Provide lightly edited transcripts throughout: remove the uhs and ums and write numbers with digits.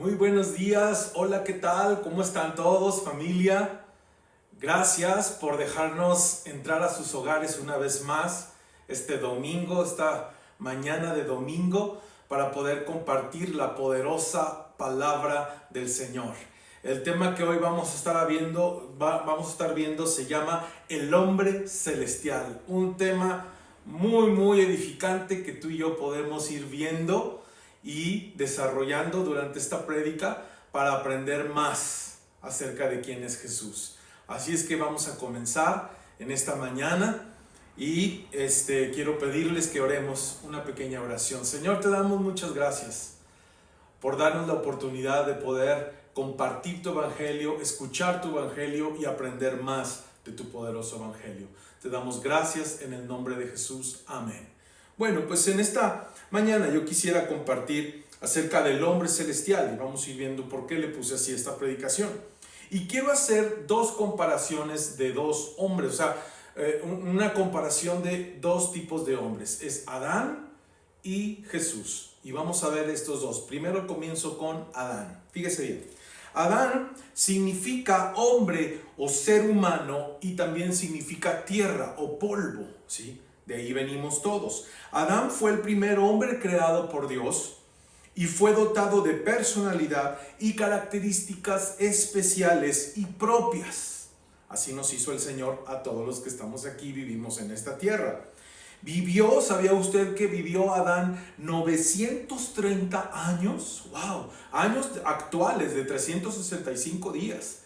Muy buenos días, hola, ¿qué tal? ¿Cómo están todos, familia? Gracias por dejarnos entrar a sus hogares una vez más este domingo, esta mañana de domingo, para poder compartir la poderosa palabra del Señor. El tema que hoy vamos a estar viendo se llama El hombre celestial, un tema muy edificante que tú y yo podemos ir viendo y desarrollando durante esta prédica para aprender más acerca de quién es Jesús. Así es que vamos a comenzar en esta mañana y quiero pedirles que oremos una pequeña oración. Señor, te damos muchas gracias por darnos la oportunidad de poder compartir tu evangelio, escuchar tu evangelio y aprender más de tu poderoso evangelio. Te damos gracias en el nombre de Jesús. Amén. Bueno, pues en esta mañana yo quisiera compartir acerca del hombre celestial y vamos a ir viendo por qué le puse así esta predicación. Y quiero hacer dos comparaciones de dos hombres, o sea, una comparación de dos tipos de hombres. Es Adán y Jesús. Y vamos a ver estos dos. Primero comienzo con Adán. Fíjese bien. Adán significa hombre o ser humano y también significa tierra o polvo, ¿sí? De ahí venimos todos. Adán fue el primer hombre creado por Dios y fue dotado de personalidad y características especiales y propias. Así nos hizo el Señor a todos los que estamos aquí, vivimos en esta tierra. ¿Sabía usted que vivió Adán 930 años? ¡Wow! Años actuales de 365 días.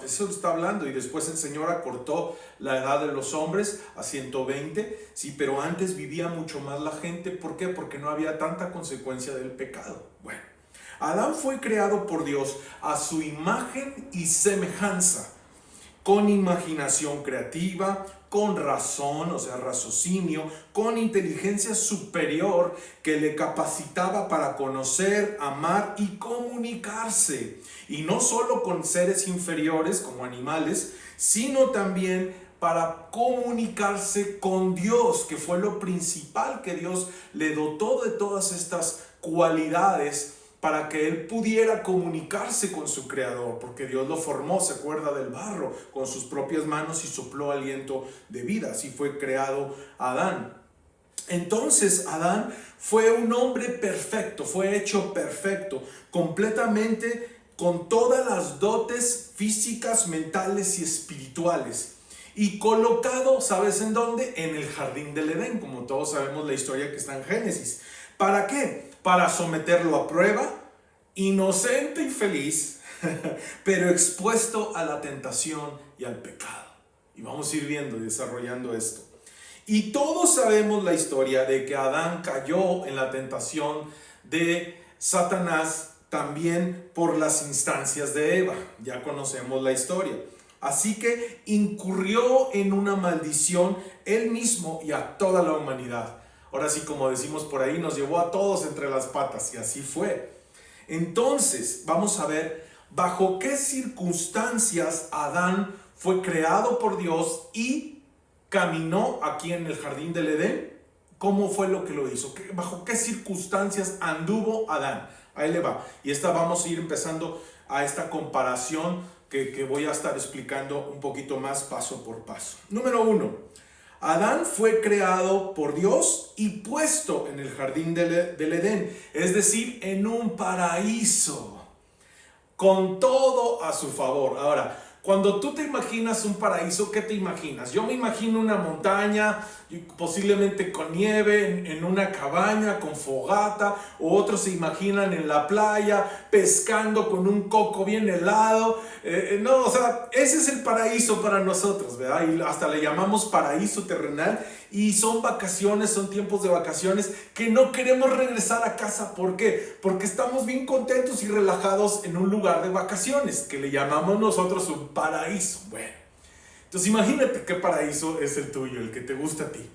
Eso está hablando, y después el Señor acortó la edad de los hombres a 120, sí, pero antes vivía mucho más la gente. ¿Por qué? Porque no había tanta consecuencia del pecado. Bueno, Adán fue creado por Dios a su imagen y semejanza, con imaginación creativa, con razón, o sea, raciocinio, con inteligencia superior que le capacitaba para conocer, amar y comunicarse. Y no solo con seres inferiores como animales, sino también para comunicarse con Dios, que fue lo principal que Dios le dotó de todas estas cualidades para que él pudiera comunicarse con su creador, porque Dios lo formó, se acuerda, del barro, con sus propias manos y sopló aliento de vida. Así fue creado Adán. Entonces Adán fue un hombre perfecto, fue hecho perfecto, completamente con todas las dotes físicas, mentales y espirituales. Y colocado, ¿sabes en dónde? En el jardín del Edén, como todos sabemos la historia que está en Génesis. ¿Para qué? Para someterlo a prueba, inocente y feliz, pero expuesto a la tentación y al pecado. Y vamos a ir viendo y desarrollando esto. Y todos sabemos la historia de que Adán cayó en la tentación de Satanás también por las instancias de Eva. Ya conocemos la historia. Así que incurrió en una maldición él mismo y a toda la humanidad. Ahora sí, como decimos por ahí, nos llevó a todos entre las patas, y así fue. Entonces, vamos a ver bajo qué circunstancias Adán fue creado por Dios y caminó aquí en el jardín del Edén. ¿Cómo fue lo que lo hizo? ¿Bajo qué circunstancias anduvo Adán? Ahí le va. Y vamos a ir empezando a esta comparación que voy a estar explicando un poquito más paso por paso. Número 1. Adán fue creado por Dios y puesto en el jardín del Edén, es decir, en un paraíso, con todo a su favor. Ahora, cuando tú te imaginas un paraíso, ¿qué te imaginas? Yo me imagino una montaña, posiblemente con nieve, en una cabaña, con fogata, o otros se imaginan en la playa, pescando con un coco bien helado. No, o sea, ese es el paraíso para nosotros, ¿verdad? Y hasta le llamamos paraíso terrenal, y son vacaciones, son tiempos de vacaciones que no queremos regresar a casa. ¿Por qué? Porque estamos bien contentos y relajados en un lugar de vacaciones, que le llamamos nosotros un paraíso. Bueno, entonces imagínate qué paraíso es el tuyo, el que te gusta a ti.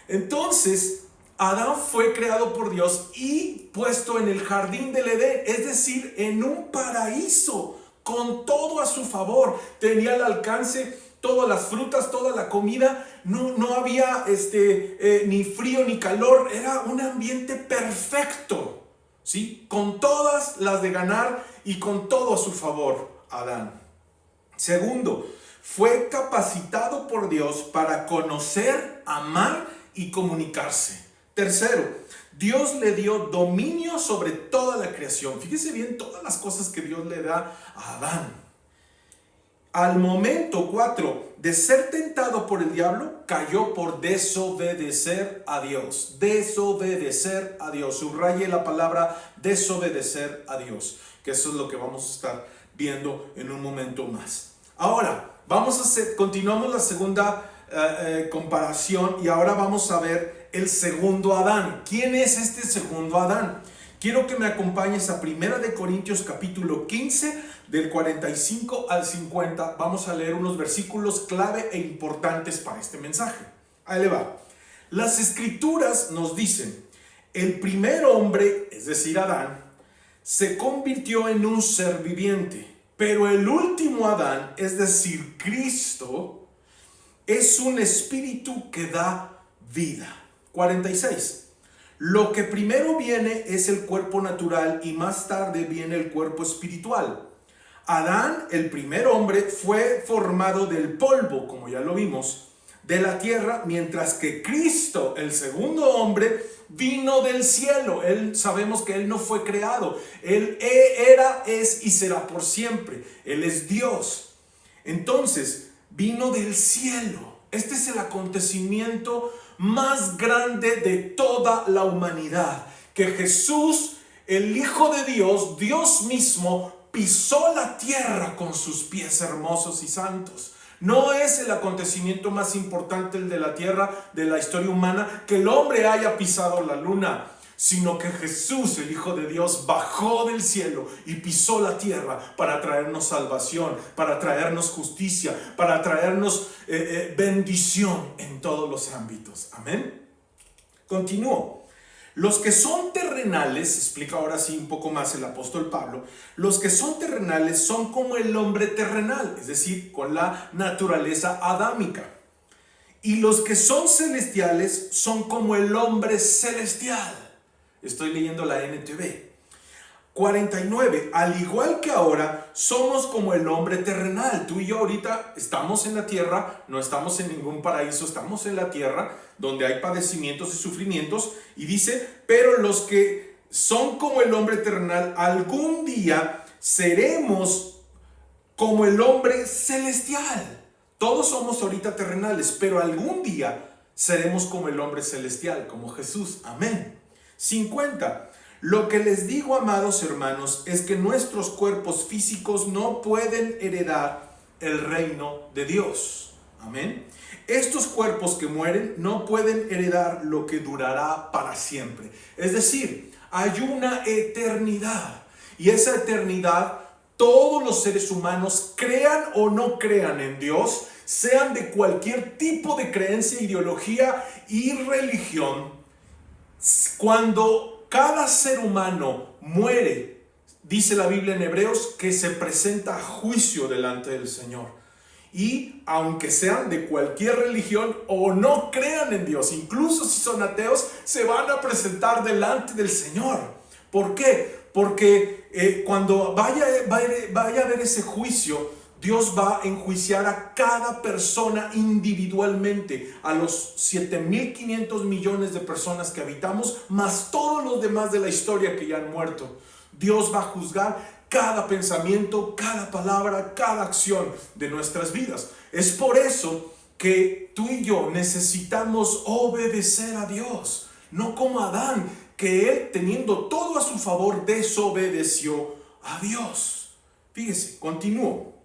Entonces, Adán fue creado por Dios y puesto en el jardín del Edén, es decir, en un paraíso, con todo a su favor. Tenía al alcance todas las frutas, toda la comida. No había ni frío ni calor. Era un ambiente perfecto, ¿sí? Con todas las de ganar y con todo a su favor, Adán. Segundo, fue capacitado por Dios para conocer, amar y comunicarse. Tercero, Dios le dio dominio sobre toda la creación. Fíjese bien todas las cosas que Dios le da a Adán. Al momento 4 de ser tentado por el diablo, cayó por desobedecer a Dios. Desobedecer a Dios. Subraye la palabra desobedecer a Dios, que eso es lo que vamos a estar viendo en un momento más. Ahora, continuamos la segunda comparación y ahora vamos a ver el segundo Adán. ¿Quién es este segundo Adán? Quiero que me acompañes a 1 Corintios capítulo 15, del 45 al 50. Vamos a leer unos versículos clave e importantes para este mensaje. Ahí le va. Las escrituras nos dicen, el primer hombre, es decir, Adán, se convirtió en un ser viviente, pero el último Adán, es decir, Cristo, es un espíritu que da vida. 46. Lo que primero viene es el cuerpo natural y más tarde viene el cuerpo espiritual. Adán, el primer hombre, fue formado del polvo, como ya lo vimos, de la tierra, mientras que Cristo, el segundo hombre, vino del cielo. Sabemos que Él no fue creado. Él era, es y será por siempre. Él es Dios. Entonces, vino del cielo. Este es el acontecimiento más grande de toda la humanidad, que Jesús, el Hijo de Dios, Dios mismo, pisó la tierra con sus pies hermosos y santos. No es el acontecimiento más importante el de la tierra, de la historia humana, que el hombre haya pisado la luna, sino que Jesús, el Hijo de Dios, bajó del cielo y pisó la tierra para traernos salvación, para traernos justicia, para traernos bendición en todos los ámbitos. Amén. Continúo. Los que son terrenales, explica ahora sí un poco más el apóstol Pablo, los que son terrenales son como el hombre terrenal, es decir, con la naturaleza adámica. Y los que son celestiales son como el hombre celestial. Estoy leyendo la NTV. 49. Al igual que ahora, somos como el hombre terrenal. Tú y yo ahorita estamos en la tierra, no estamos en ningún paraíso, estamos en la tierra donde hay padecimientos y sufrimientos. Y dice, pero los que son como el hombre terrenal, algún día seremos como el hombre celestial. Todos somos ahorita terrenales, pero algún día seremos como el hombre celestial, como Jesús. Amén. 50. Lo que les digo, amados hermanos, es que nuestros cuerpos físicos no pueden heredar el reino de Dios. Amén. Estos cuerpos que mueren no pueden heredar lo que durará para siempre. Es decir, hay una eternidad. Y esa eternidad, todos los seres humanos, crean o no crean en Dios, sean de cualquier tipo de creencia, ideología y religión, cuando cada ser humano muere, dice la Biblia en Hebreos, que se presenta a juicio delante del Señor. Y aunque sean de cualquier religión o no crean en Dios, incluso si son ateos, se van a presentar delante del Señor. ¿Por qué? Porque cuando vaya a haber ese juicio, Dios va a enjuiciar a cada persona individualmente, a los 7.500 millones de personas que habitamos, más todos los demás de la historia que ya han muerto. Dios va a juzgar cada pensamiento, cada palabra, cada acción de nuestras vidas. Es por eso que tú y yo necesitamos obedecer a Dios, no como Adán, que él, teniendo todo a su favor, desobedeció a Dios. Fíjese, continúo.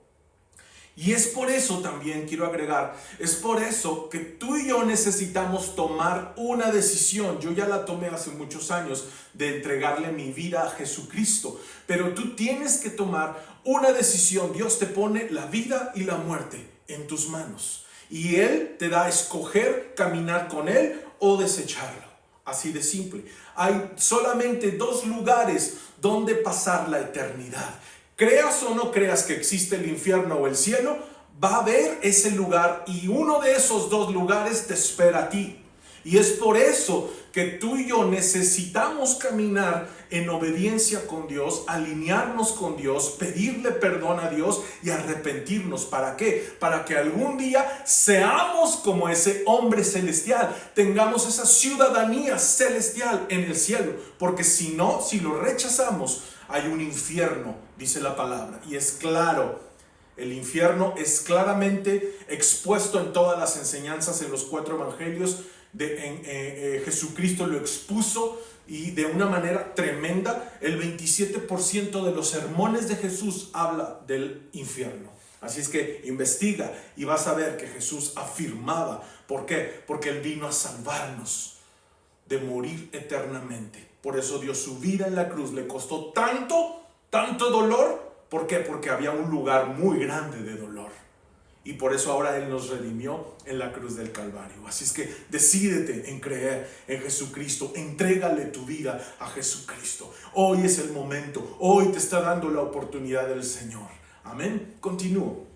Y es por eso también, quiero agregar, es por eso que tú y yo necesitamos tomar una decisión. Yo ya la tomé hace muchos años, de entregarle mi vida a Jesucristo. Pero tú tienes que tomar una decisión. Dios te pone la vida y la muerte en tus manos. Y Él te da a escoger caminar con Él o desecharlo. Así de simple. Hay solamente dos lugares donde pasar la eternidad. Creas o no creas que existe el infierno o el cielo, va a haber ese lugar y uno de esos dos lugares te espera a ti. Y es por eso que tú y yo necesitamos caminar en obediencia con Dios, alinearnos con Dios, pedirle perdón a Dios y arrepentirnos. ¿Para qué? Para que algún día seamos como ese hombre celestial, tengamos esa ciudadanía celestial en el cielo. Porque si no, si lo rechazamos, hay un infierno, dice la palabra. Y es claro, el infierno es claramente expuesto en todas las enseñanzas, en los 4 evangelios. Jesucristo lo expuso y de una manera tremenda. El 27% de los sermones de Jesús habla del infierno. Así es que investiga y vas a ver que Jesús afirmaba. ¿Por qué? Porque Él vino a salvarnos de morir eternamente. Por eso dio su vida en la cruz. Le costó tanto dolor. ¿Por qué? Porque había un lugar muy grande de dolor. Y por eso ahora Él nos redimió en la cruz del Calvario. Así es que decídete en creer en Jesucristo. Entrégale tu vida a Jesucristo. Hoy es el momento. Hoy te está dando la oportunidad del Señor. Amén. Continúo.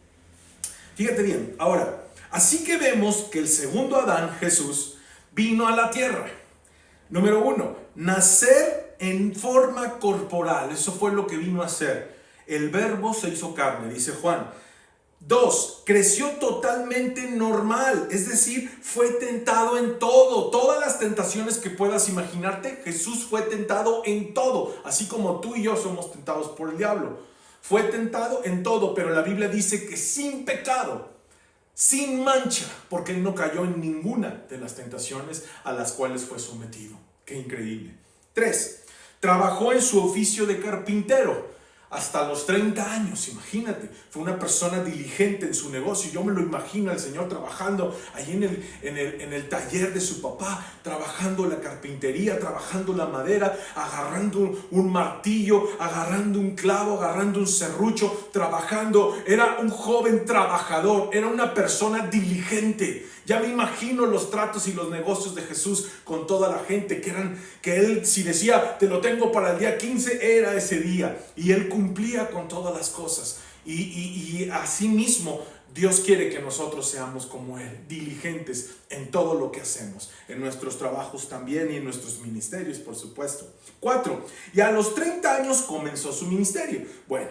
Fíjate bien. Ahora, así que vemos que el segundo Adán, Jesús, vino a la tierra. Número 1, nacer en forma corporal. Eso fue lo que vino a hacer. El verbo se hizo carne, dice Juan. 2, creció totalmente normal, es decir, fue tentado en todo. Todas las tentaciones que puedas imaginarte, Jesús fue tentado en todo, así como tú y yo somos tentados por el diablo. Fue tentado en todo, pero la Biblia dice que sin pecado, sin mancha, porque Él no cayó en ninguna de las tentaciones a las cuales fue sometido. ¡Qué increíble! 3, trabajó en su oficio de carpintero. Hasta los 30 años, imagínate, fue una persona diligente en su negocio. Yo me lo imagino al Señor trabajando ahí en el taller de su papá, trabajando la carpintería, trabajando la madera, agarrando un martillo, agarrando un clavo, agarrando un serrucho, trabajando. Era un joven trabajador, era una persona diligente. Ya me imagino los tratos y los negocios de Jesús con toda la gente, que Él, si decía, te lo tengo para el día 15, era ese día. Y Él cumplía con todas las cosas. Y así mismo, Dios quiere que nosotros seamos como Él, diligentes en todo lo que hacemos, en nuestros trabajos también y en nuestros ministerios, por supuesto. 4, y a los 30 años comenzó su ministerio. Bueno,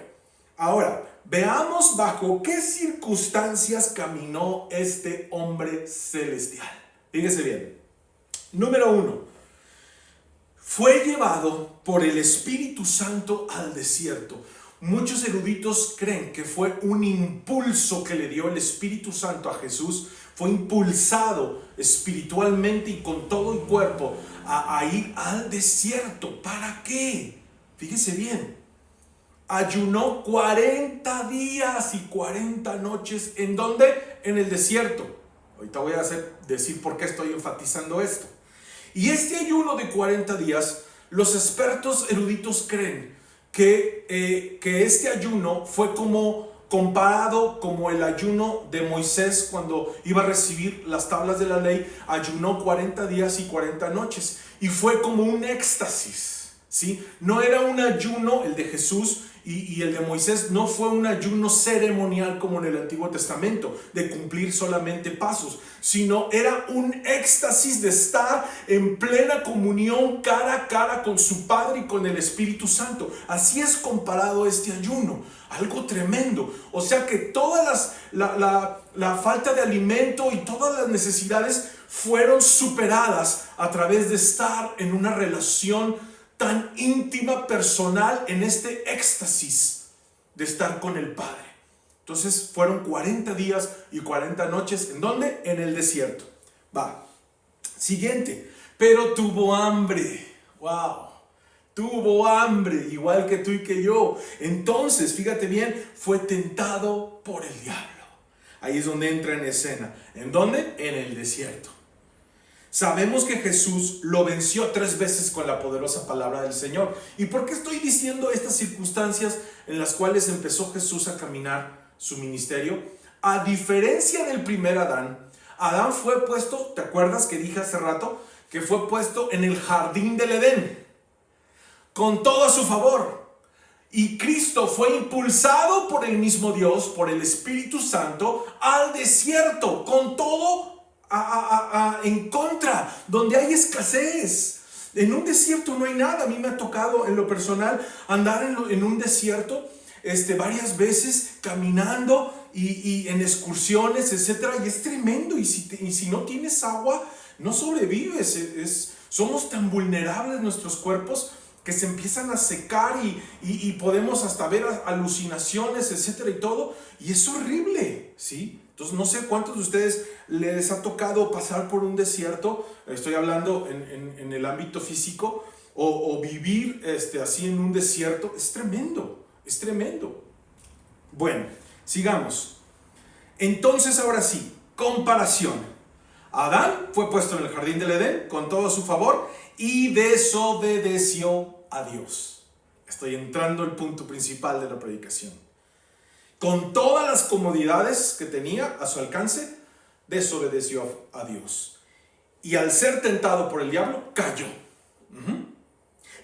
ahora, veamos bajo qué circunstancias caminó este hombre celestial. Fíjese bien. Número 1. Fue llevado por el Espíritu Santo al desierto. Muchos eruditos creen que fue un impulso que le dio el Espíritu Santo a Jesús. Fue impulsado espiritualmente y con todo el cuerpo a ir al desierto. ¿Para qué? Fíjese bien. Ayunó 40 días y 40 noches. ¿En dónde? En el desierto. Ahorita voy a decir por qué estoy enfatizando esto. Y este ayuno de 40 días, los expertos eruditos creen que este ayuno fue comparado como el ayuno de Moisés cuando iba a recibir las tablas de la ley. Ayunó 40 días y 40 noches. Y fue como un éxtasis, ¿sí? No era un ayuno, el de Jesús y el de Moisés, no fue un ayuno ceremonial como en el Antiguo Testamento, de cumplir solamente pasos, sino era un éxtasis de estar en plena comunión cara a cara con su Padre y con el Espíritu Santo. Así es comparado este ayuno, algo tremendo. O sea que toda la falta de alimento y todas las necesidades fueron superadas a través de estar en una relación tan íntima, personal, en este éxtasis de estar con el Padre. Entonces fueron 40 días y 40 noches. ¿En dónde? En el desierto. Va. Siguiente. Pero tuvo hambre. Wow. Tuvo hambre, igual que tú y que yo. Entonces, fíjate bien, fue tentado por el diablo. Ahí es donde entra en escena. ¿En dónde? En el desierto. Sabemos que Jesús lo venció 3 veces con la poderosa palabra del Señor. ¿Y por qué estoy diciendo estas circunstancias en las cuales empezó Jesús a caminar su ministerio? A diferencia del primer Adán, Adán fue puesto, ¿te acuerdas que dije hace rato? Que fue puesto en el jardín del Edén, con todo a su favor. Y Cristo fue impulsado por el mismo Dios, por el Espíritu Santo, al desierto, con todo en contra, donde hay escasez. En un desierto no hay nada. A mí me ha tocado en lo personal andar en un desierto varias veces caminando y en excursiones, etcétera, y es tremendo. Y si no tienes agua, no sobrevives. Somos tan vulnerables nuestros cuerpos que se empiezan a secar y podemos hasta ver alucinaciones, etcétera, y todo. Y es horrible, ¿sí? Entonces, no sé cuántos de ustedes les ha tocado pasar por un desierto. Estoy hablando en el ámbito físico, o vivir así en un desierto. Es tremendo, es tremendo. Bueno, sigamos. Entonces, ahora sí, comparación. Adán fue puesto en el jardín del Edén con todo a su favor y desobedeció a Dios. Estoy entrando al punto principal de la predicación. Con todas las comodidades que tenía a su alcance, desobedeció a Dios. Y al ser tentado por el diablo, cayó.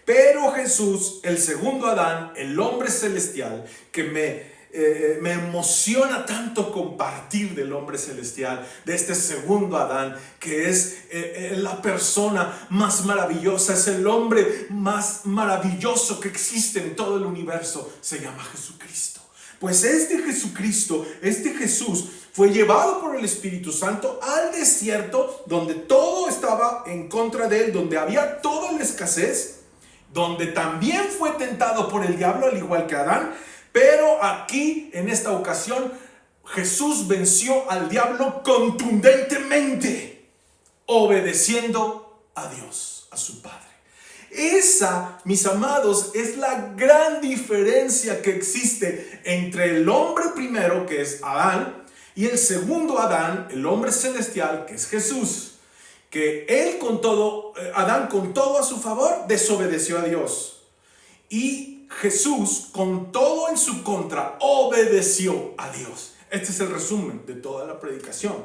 Pero Jesús, el segundo Adán, el hombre celestial, que me emociona tanto compartir del hombre celestial, de este segundo Adán, que es la persona más maravillosa, es el hombre más maravilloso que existe en todo el universo, se llama Jesucristo. Pues este Jesucristo, este Jesús, fue llevado por el Espíritu Santo al desierto, donde todo estaba en contra de él, donde había toda la escasez, donde también fue tentado por el diablo, al igual que Adán. Pero aquí, en esta ocasión, Jesús venció al diablo contundentemente, obedeciendo a Dios, a su Padre. Esa, mis amados, es la gran diferencia que existe entre el hombre primero, que es Adán, y el segundo Adán, el hombre celestial, que es Jesús. Que él Adán con todo a su favor, desobedeció a Dios. Y Jesús, con todo en su contra, obedeció a Dios. Este es el resumen de toda la predicación.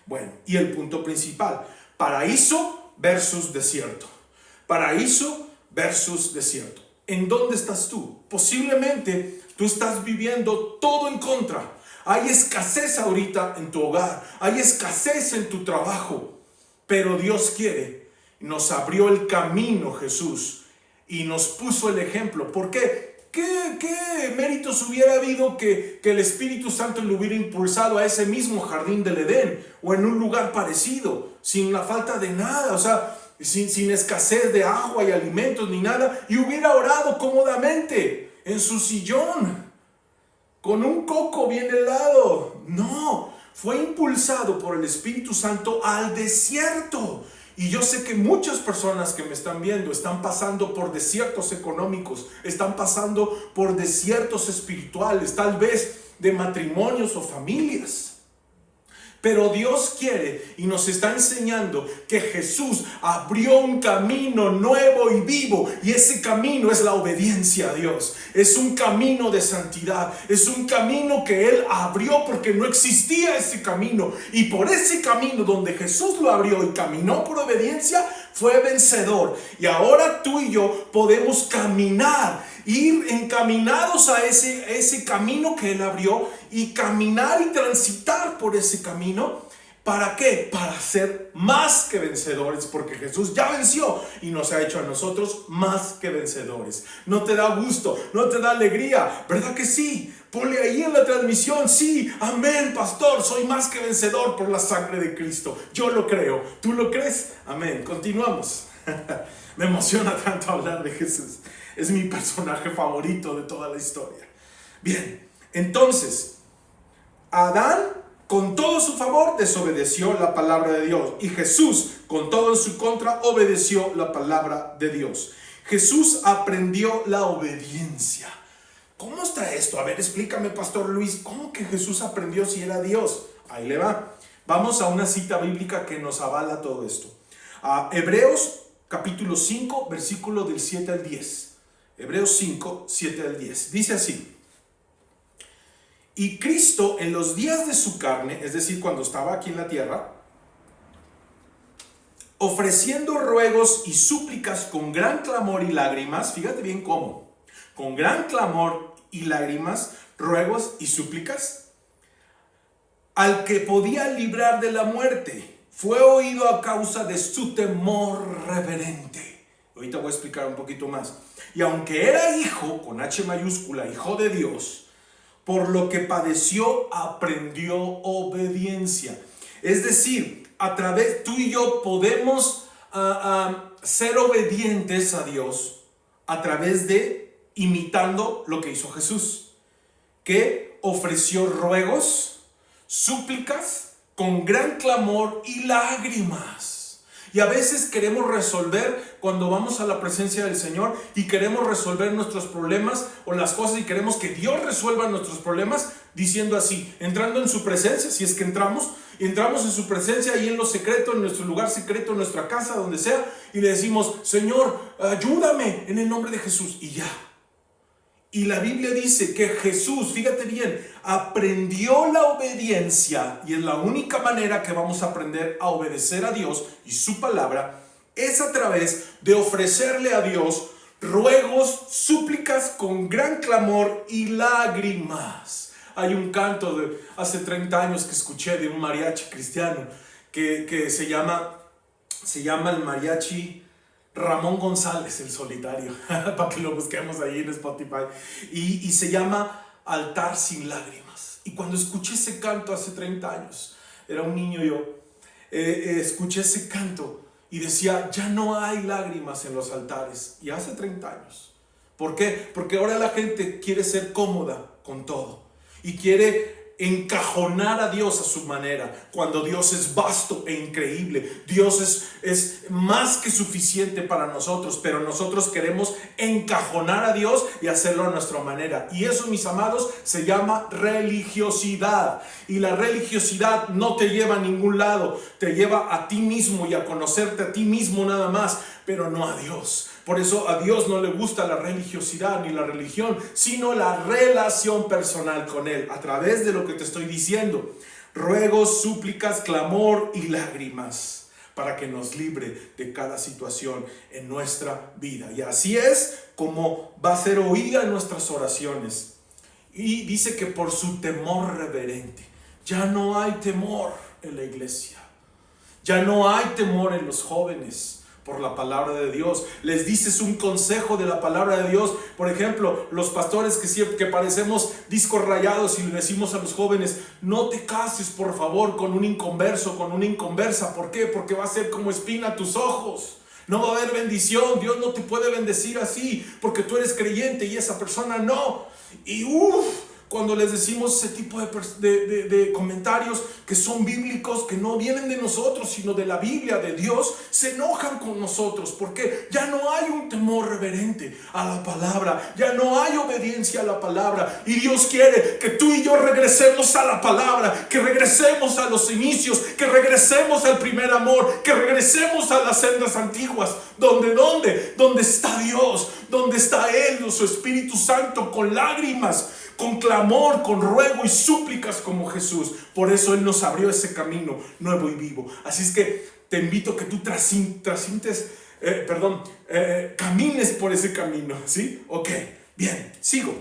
Bueno, y el punto principal: paraíso versus desierto. Paraíso versus desierto. ¿En dónde estás tú? Posiblemente tú estás viviendo todo en contra. Hay escasez ahorita en tu hogar. Hay escasez en tu trabajo. Pero Dios quiere. Nos abrió el camino, Jesús, y nos puso el ejemplo. ¿Por qué? ¿Qué méritos hubiera habido que el Espíritu Santo le hubiera impulsado a ese mismo jardín del Edén o en un lugar parecido, sin la falta de nada, o sea, sin escasez de agua y alimentos ni nada, y hubiera orado cómodamente en su sillón con un coco bien helado? No, fue impulsado por el Espíritu Santo al desierto. Y yo sé que muchas personas que me están viendo están pasando por desiertos económicos, están pasando por desiertos espirituales, tal vez de matrimonios o familias. Pero Dios quiere y nos está enseñando que Jesús abrió un camino nuevo y vivo, y ese camino es la obediencia a Dios. Es un camino de santidad, es un camino que Él abrió porque no existía ese camino, y por ese camino donde Jesús lo abrió y caminó por obediencia, fue vencedor. Y ahora tú y yo podemos caminar, ir encaminados a ese camino que Él abrió, y caminar y transitar por ese camino. ¿Para qué? Para ser más que vencedores, porque Jesús ya venció y nos ha hecho a nosotros más que vencedores. ¿No te da gusto? ¿No te da alegría? ¿Verdad que sí? Ponle ahí en la transmisión: sí, amén, pastor, soy más que vencedor por la sangre de Cristo. Yo lo creo. ¿Tú lo crees? Amén. Continuamos. Me emociona tanto hablar de Jesús. Es mi personaje favorito de toda la historia. Bien, entonces, Adán, con todo su favor, desobedeció la palabra de Dios. Y Jesús, con todo en su contra, obedeció la palabra de Dios. Jesús aprendió la obediencia. ¿Cómo está esto? A ver, explícame, Pastor Luis, ¿cómo que Jesús aprendió si era Dios? Ahí le va. Vamos a una cita bíblica que nos avala todo esto. Hebreos capítulo 5, versículo del 7 al 10. Hebreos 5, 7 al 10. Dice así: y Cristo, en los días de su carne, es decir, cuando estaba aquí en la tierra, ofreciendo ruegos y súplicas con gran clamor y lágrimas, fíjate bien cómo, con gran clamor y lágrimas, ruegos y súplicas, al que podía librar de la muerte, fue oído a causa de su temor reverente. Ahorita voy a explicar un poquito más. Y aunque era hijo, con H mayúscula, hijo de Dios, por lo que padeció, aprendió obediencia. Es decir, tú y yo podemos ser obedientes a Dios a través de imitando lo que hizo Jesús, que ofreció ruegos, súplicas, con gran clamor y lágrimas. Y a veces queremos resolver cuando vamos a la presencia del Señor y queremos resolver nuestros problemas o las cosas y queremos que Dios resuelva nuestros problemas diciendo así, entrando en su presencia, si es que entramos en su presencia ahí en lo secreto, en nuestro lugar secreto, en nuestra casa, donde sea, y le decimos, Señor, ayúdame en el nombre de Jesús, y ya. Y la Biblia dice que Jesús, fíjate bien, aprendió la obediencia, y es la única manera que vamos a aprender a obedecer a Dios y su palabra, es a través de ofrecerle a Dios ruegos, súplicas con gran clamor y lágrimas. Hay un canto de hace 30 años que escuché de un mariachi cristiano que se llama el mariachi Ramón González, el solitario, para que lo busquemos ahí en Spotify, y se llama Altar sin lágrimas. Y cuando escuché ese canto hace 30 años, era un niño yo, escuché ese canto y decía, ya no hay lágrimas en los altares, y hace 30 años. ¿Por qué? Porque ahora la gente quiere ser cómoda con todo y quiere encajonar a Dios a su manera, cuando Dios es vasto e increíble. Dios es más que suficiente para nosotros, pero nosotros queremos encajonar a Dios y hacerlo a nuestra manera. Y eso, mis amados, se llama religiosidad. Y la religiosidad no te lleva a ningún lado, te lleva a ti mismo y a conocerte a ti mismo nada más, pero no a Dios. Por eso a Dios no le gusta la religiosidad ni la religión, sino la relación personal con Él, a través de lo que te estoy diciendo. Ruegos, súplicas, clamor y lágrimas, para que nos libre de cada situación en nuestra vida. Y así es como va a ser oída en nuestras oraciones. Y dice que por su temor reverente. Ya no hay temor en la iglesia. Ya no hay temor en los jóvenes por la palabra de Dios. Les dices un consejo de la palabra de Dios. Por ejemplo, los pastores que parecemos discos rayados y le decimos a los jóvenes, no te cases por favor con un inconverso, con una inconversa. ¿Por qué? Porque va a ser como espina a tus ojos. No va a haber bendición. Dios no te puede bendecir así porque tú eres creyente y esa persona no. Y cuando les decimos ese tipo de comentarios que son bíblicos, que no vienen de nosotros, sino de la Biblia, de Dios, se enojan con nosotros, porque ya no hay un temor reverente a la palabra, ya no hay obediencia a la palabra, y Dios quiere que tú y yo regresemos a la palabra, que regresemos a los inicios, que regresemos al primer amor, que regresemos a las sendas antiguas, ¿dónde está Dios? ¿Dónde está Él, su Espíritu Santo, con lágrimas, con clamor, con ruego y súplicas como Jesús? Por eso Él nos abrió ese camino nuevo y vivo. Así es que te invito a que tú camines por ese camino, ¿sí? Ok, bien, sigo.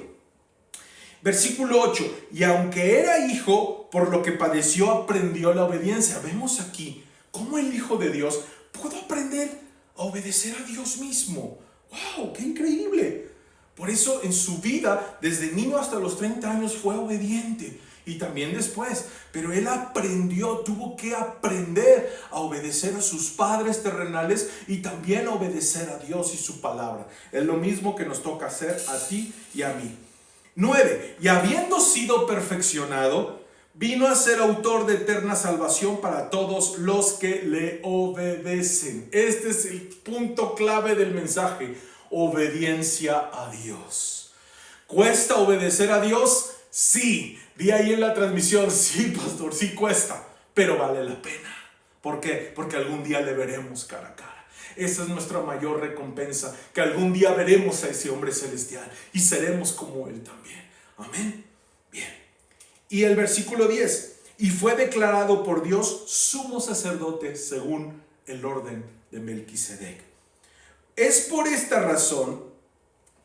Versículo 8, y aunque era hijo, por lo que padeció, aprendió la obediencia. Vemos aquí cómo el Hijo de Dios pudo aprender a obedecer a Dios mismo. ¡Wow! ¡Qué increíble! Por eso en su vida, desde niño hasta los 30 años, fue obediente. Y también después. Pero él tuvo que aprender a obedecer a sus padres terrenales y también a obedecer a Dios y su palabra. Es lo mismo que nos toca hacer a ti y a mí. 9. Y habiendo sido perfeccionado, vino a ser autor de eterna salvación para todos los que le obedecen. Este es el punto clave del mensaje. Obediencia a Dios. ¿Cuesta obedecer a Dios? Sí. Vi ahí en la transmisión, sí, pastor, sí cuesta, pero vale la pena. ¿Por qué? Porque algún día le veremos cara a cara. Esa es nuestra mayor recompensa, que algún día veremos a ese hombre celestial y seremos como Él también. Amén. Bien. Y el versículo 10. Y fue declarado por Dios sumo sacerdote según el orden de Melquisedec. Es por esta razón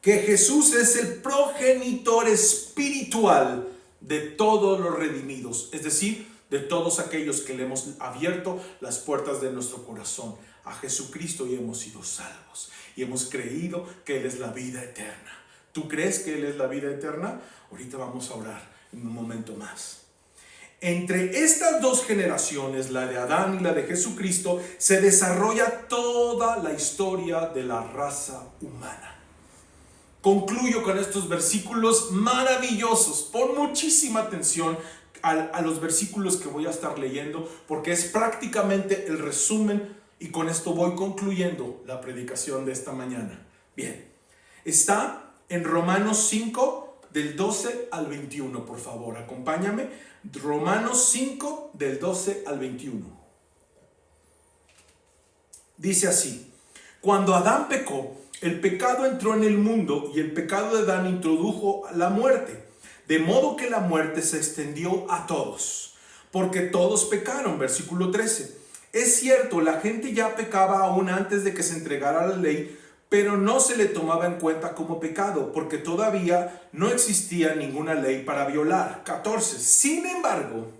que Jesús es el progenitor espiritual de todos los redimidos, es decir, de todos aquellos que le hemos abierto las puertas de nuestro corazón a Jesucristo y hemos sido salvos. Y hemos creído que Él es la vida eterna. ¿Tú crees que Él es la vida eterna? Ahorita vamos a orar en un momento más. Entre estas dos generaciones, la de Adán y la de Jesucristo, se desarrolla toda la historia de la raza humana. Concluyo con estos versículos maravillosos. Pon muchísima atención a los versículos que voy a estar leyendo, porque es prácticamente el resumen, y con esto voy concluyendo la predicación de esta mañana. Bien, está en Romanos 5, del 12 al 21, por favor, acompáñame. Romanos 5, del 12 al 21. Dice así: cuando Adán pecó, el pecado entró en el mundo y el pecado de Adán introdujo la muerte, de modo que la muerte se extendió a todos, porque todos pecaron. Versículo 13. Es cierto, la gente ya pecaba aún antes de que se entregara la ley, pero no se le tomaba en cuenta como pecado, porque todavía no existía ninguna ley para violar. 14. Sin embargo,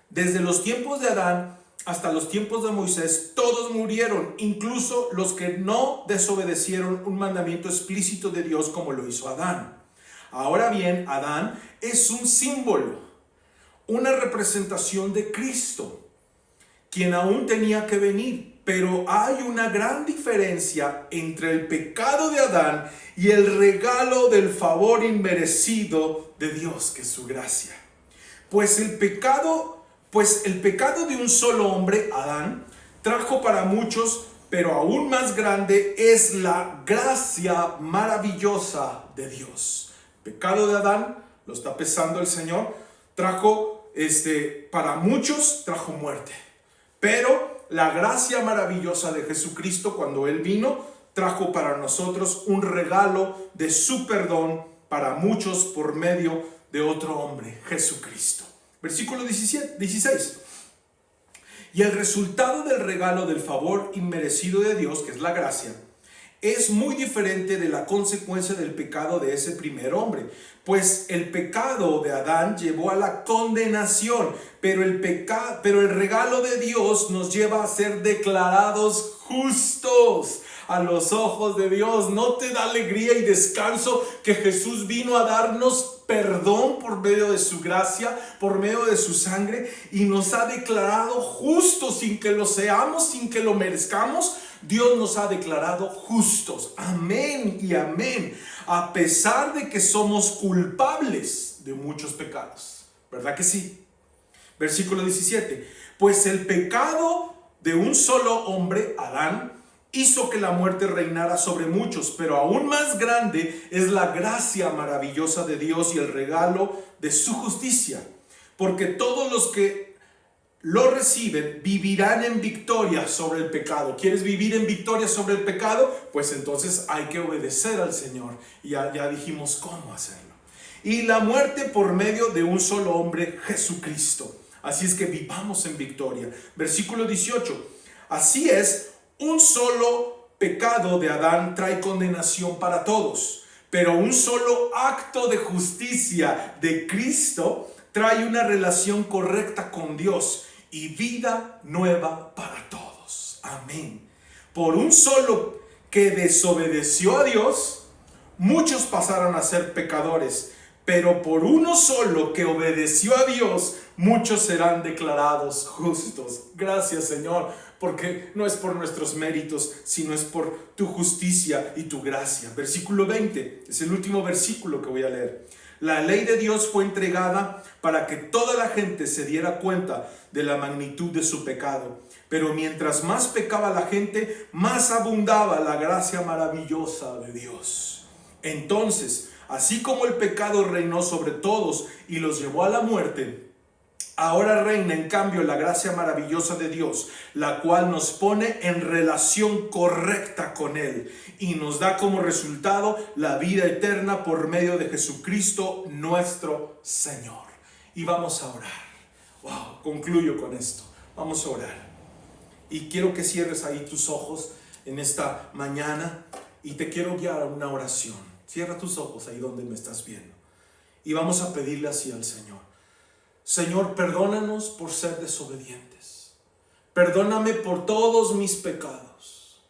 desde los tiempos de Adán hasta los tiempos de Moisés, todos murieron, incluso los que no desobedecieron un mandamiento explícito de Dios como lo hizo Adán. Ahora bien, Adán es un símbolo, una representación de Cristo, quien aún tenía que venir. Pero hay una gran diferencia entre el pecado de Adán y el regalo del favor inmerecido de Dios, que es su gracia. Pues el pecado de un solo hombre, Adán, trajo para muchos, pero aún más grande es la gracia maravillosa de Dios. El pecado de Adán, lo está pesando el Señor, trajo para muchos trajo muerte. Pero la gracia maravillosa de Jesucristo, cuando Él vino, trajo para nosotros un regalo de su perdón para muchos por medio de otro hombre, Jesucristo. Versículo 16. Y el resultado del regalo del favor inmerecido de Dios, que es la gracia, es muy diferente de la consecuencia del pecado de ese primer hombre. Pues el pecado de Adán llevó a la condenación, pero el regalo de Dios nos lleva a ser declarados justos a los ojos de Dios. ¿No te da alegría y descanso que Jesús vino a darnos perdón por medio de su gracia, por medio de su sangre, y nos ha declarado justos sin que lo seamos, sin que lo merezcamos? Dios nos ha declarado justos. Amén y amén. A pesar de que somos culpables de muchos pecados. ¿Verdad que sí? Versículo 17. Pues el pecado de un solo hombre, Adán, hizo que la muerte reinara sobre muchos, pero aún más grande es la gracia maravillosa de Dios y el regalo de su justicia. Porque todos los que lo reciben vivirán en victoria sobre el pecado. ¿Quieres vivir en victoria sobre el pecado? Pues entonces hay que obedecer al Señor. Y ya dijimos cómo hacerlo. Y la muerte por medio de un solo hombre, Jesucristo. Así es que vivamos en victoria. Versículo 18. Así es, un solo pecado de Adán trae condenación para todos, pero un solo acto de justicia de Cristo trae una relación correcta con Dios y vida nueva para todos. Amén. Por un solo que desobedeció a Dios, muchos pasaron a ser pecadores, pero por uno solo que obedeció a Dios, muchos serán declarados justos. Gracias, Señor, porque no es por nuestros méritos, sino es por tu justicia y tu gracia. Versículo 20, es el último versículo que voy a leer. La ley de Dios fue entregada para que toda la gente se diera cuenta de la magnitud de su pecado. Pero mientras más pecaba la gente, más abundaba la gracia maravillosa de Dios. Entonces, así como el pecado reinó sobre todos y los llevó a la muerte, ahora reina en cambio la gracia maravillosa de Dios, la cual nos pone en relación correcta con Él y nos da como resultado la vida eterna por medio de Jesucristo nuestro Señor. Y vamos a orar. Wow, concluyo con esto. Vamos a orar. Y quiero que cierres ahí tus ojos en esta mañana y te quiero guiar a una oración. Cierra tus ojos ahí donde me estás viendo. Y vamos a pedirle así al Señor. Señor, perdónanos por ser desobedientes. Perdóname por todos mis pecados.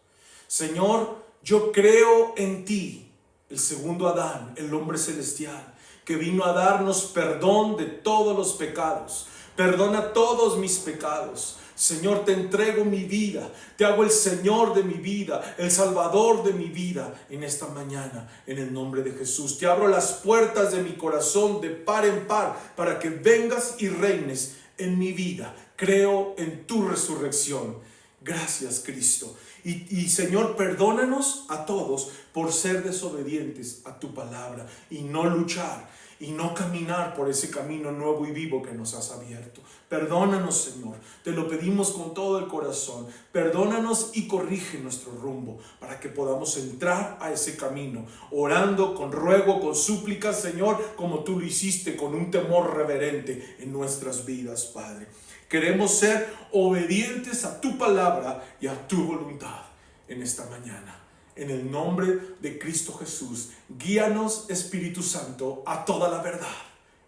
Señor, yo creo en ti, el segundo Adán, el hombre celestial, que vino a darnos perdón de todos los pecados. Perdona todos mis pecados. Señor, te entrego mi vida, te hago el Señor de mi vida, el Salvador de mi vida en esta mañana, en el nombre de Jesús. Te abro las puertas de mi corazón de par en par para que vengas y reines en mi vida. Creo en tu resurrección. Gracias, Cristo. Y Señor, perdónanos a todos por ser desobedientes a tu palabra y no luchar y no caminar por ese camino nuevo y vivo que nos has abierto. Perdónanos, Señor, te lo pedimos con todo el corazón. Perdónanos y corrige nuestro rumbo para que podamos entrar a ese camino, orando con ruego, con súplicas, Señor, como tú lo hiciste, con un temor reverente en nuestras vidas, Padre. Queremos ser obedientes a tu palabra y a tu voluntad en esta mañana. En el nombre de Cristo Jesús, guíanos, Espíritu Santo, a toda la verdad.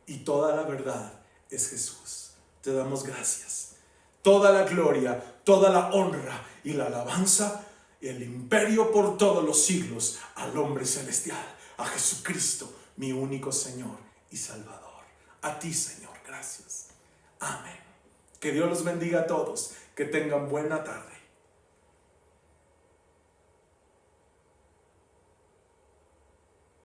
Y toda la verdad es Jesús. Te damos gracias. Toda la gloria, toda la honra y la alabanza, el imperio por todos los siglos al hombre celestial, a Jesucristo, mi único Señor y Salvador. A ti, Señor, gracias. Amén. Que Dios los bendiga a todos. Que tengan buena tarde.